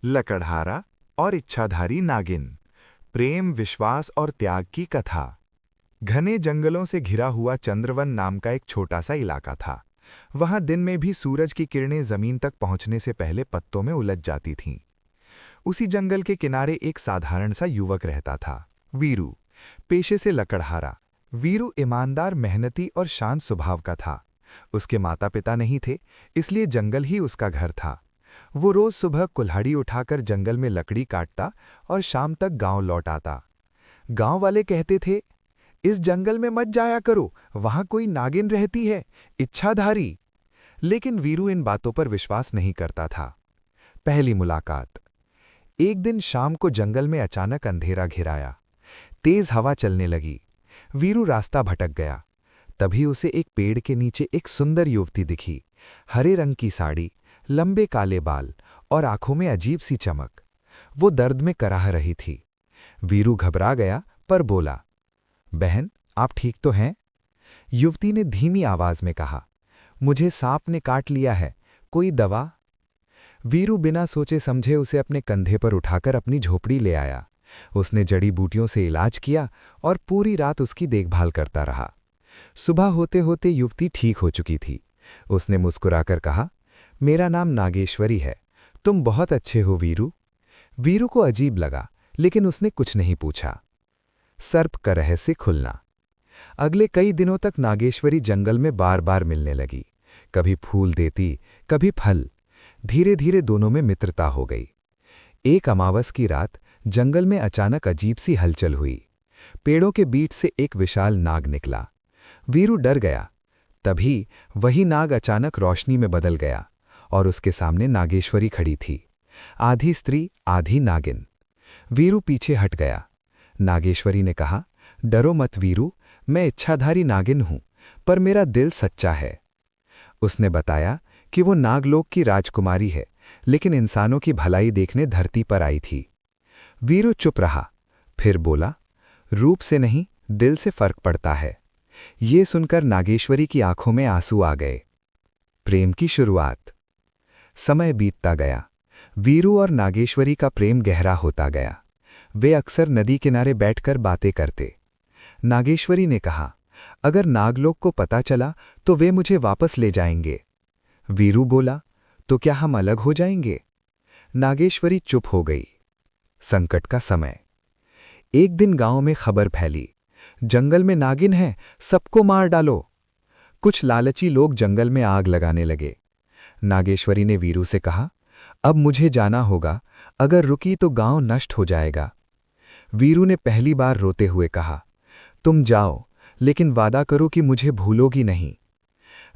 लकड़हारा और इच्छाधारी नागिन। प्रेम, विश्वास और त्याग की कथा। घने जंगलों से घिरा हुआ चंद्रवन नाम का एक छोटा सा इलाका था। वहां दिन में भी सूरज की किरणें जमीन तक पहुंचने से पहले पत्तों में उलझ जाती थीं। उसी जंगल के किनारे एक साधारण सा युवक रहता था, वीरू। पेशे से लकड़हारा, वीरू ईमानदार, मेहनती और शांत स्वभाव का था। उसके माता पिता नहीं थे, इसलिए जंगल ही उसका घर था। वो रोज सुबह कुल्हाड़ी उठाकर जंगल में लकड़ी काटता और शाम तक गांव लौट आता। गांव वाले कहते थे, इस जंगल में मत जाया करो, वहां कोई नागिन रहती है, इच्छाधारी। लेकिन वीरू इन बातों पर विश्वास नहीं करता था। पहली मुलाकात। एक दिन शाम को जंगल में अचानक अंधेरा घिर आया। तेज हवा चलने लगी। वीरू रास्ता भटक गया। तभी उसे एक पेड़ के नीचे एक सुंदर युवती दिखी। हरे रंग की साड़ी, लंबे काले बाल और आंखों में अजीब सी चमक। वो दर्द में कराह रही थी। वीरू घबरा गया पर बोला, बहन, आप ठीक तो हैं? युवती ने धीमी आवाज में कहा, मुझे सांप ने काट लिया है, कोई दवा? वीरू बिना सोचे समझे उसे अपने कंधे पर उठाकर अपनी झोपड़ी ले आया। उसने जड़ी बूटियों से इलाज किया और पूरी रात उसकी देखभाल करता रहा। सुबह होते होते युवती ठीक हो चुकी थी। उसने मुस्कुराकर कहा, मेरा नाम नागेश्वरी है, तुम बहुत अच्छे हो वीरू। वीरू को अजीब लगा, लेकिन उसने कुछ नहीं पूछा। सर्प का रहस्य खुलना। अगले कई दिनों तक नागेश्वरी जंगल में बार बार मिलने लगी। कभी फूल देती, कभी फल। धीरे धीरे दोनों में मित्रता हो गई। एक अमावस की रात जंगल में अचानक अजीब सी हलचल हुई। पेड़ों के बीच से एक विशाल नाग निकला। वीरू डर गया। तभी वही नाग अचानक रोशनी में बदल गया और उसके सामने नागेश्वरी खड़ी थी, आधी स्त्री आधी नागिन। वीरू पीछे हट गया। नागेश्वरी ने कहा, डरो मत वीरू, मैं इच्छाधारी नागिन हूं, पर मेरा दिल सच्चा है। उसने बताया कि वो नागलोक की राजकुमारी है, लेकिन इंसानों की भलाई देखने धरती पर आई थी। वीरू चुप रहा, फिर बोला, रूप से नहीं, दिल से फर्क पड़ता है। ये सुनकर नागेश्वरी की आंखों में आंसू आ गए। प्रेम की शुरुआत। समय बीतता गया। वीरू और नागेश्वरी का प्रेम गहरा होता गया। वे अक्सर नदी किनारे बैठकर बातें करते। नागेश्वरी ने कहा, अगर नागलोक को पता चला तो वे मुझे वापस ले जाएंगे। वीरू बोला, तो क्या हम अलग हो जाएंगे? नागेश्वरी चुप हो गई। संकट का समय। एक दिन गांव में खबर फैली, जंगल में नागिन है, सबको मार डालो। कुछ लालची लोग जंगल में आग लगाने लगे। नागेश्वरी ने वीरू से कहा, अब मुझे जाना होगा, अगर रुकी तो गांव नष्ट हो जाएगा। वीरू ने पहली बार रोते हुए कहा, तुम जाओ, लेकिन वादा करो कि मुझे भूलोगी नहीं।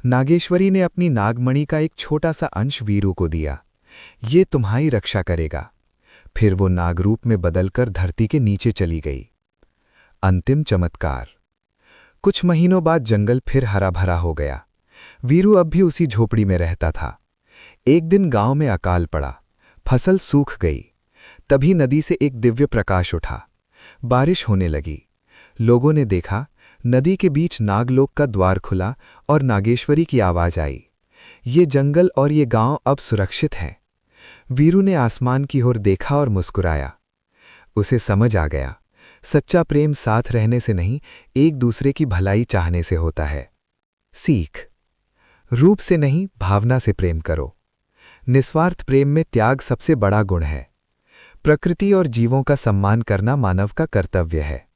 नागेश्वरी ने अपनी नागमणि का एक छोटा सा अंश वीरू को दिया। ये तुम्हारी रक्षा करेगा। फिर वो नागरूप में बदलकर धरती के नीचे चली गई। अंतिम चमत्कार। कुछ महीनों बाद जंगल फिर हरा भरा हो गया। वीरू अब भी उसी झोपड़ी में रहता था। एक दिन गांव में अकाल पड़ा, फसल सूख गई। तभी नदी से एक दिव्य प्रकाश उठा। बारिश होने लगी। लोगों ने देखा, नदी के बीच नागलोक का द्वार खुला और नागेश्वरी की आवाज आई, ये जंगल और ये गांव अब सुरक्षित हैं। वीरू ने आसमान की ओर देखा और मुस्कुराया। उसे समझ आ गया, सच्चा प्रेम साथ रहने से नहीं, एक दूसरे की भलाई चाहने से होता है। सीख। रूप से नहीं, भावना से प्रेम करो। निस्वार्थ प्रेम में त्याग सबसे बड़ा गुण है। प्रकृति और जीवों का सम्मान करना मानव का कर्तव्य है।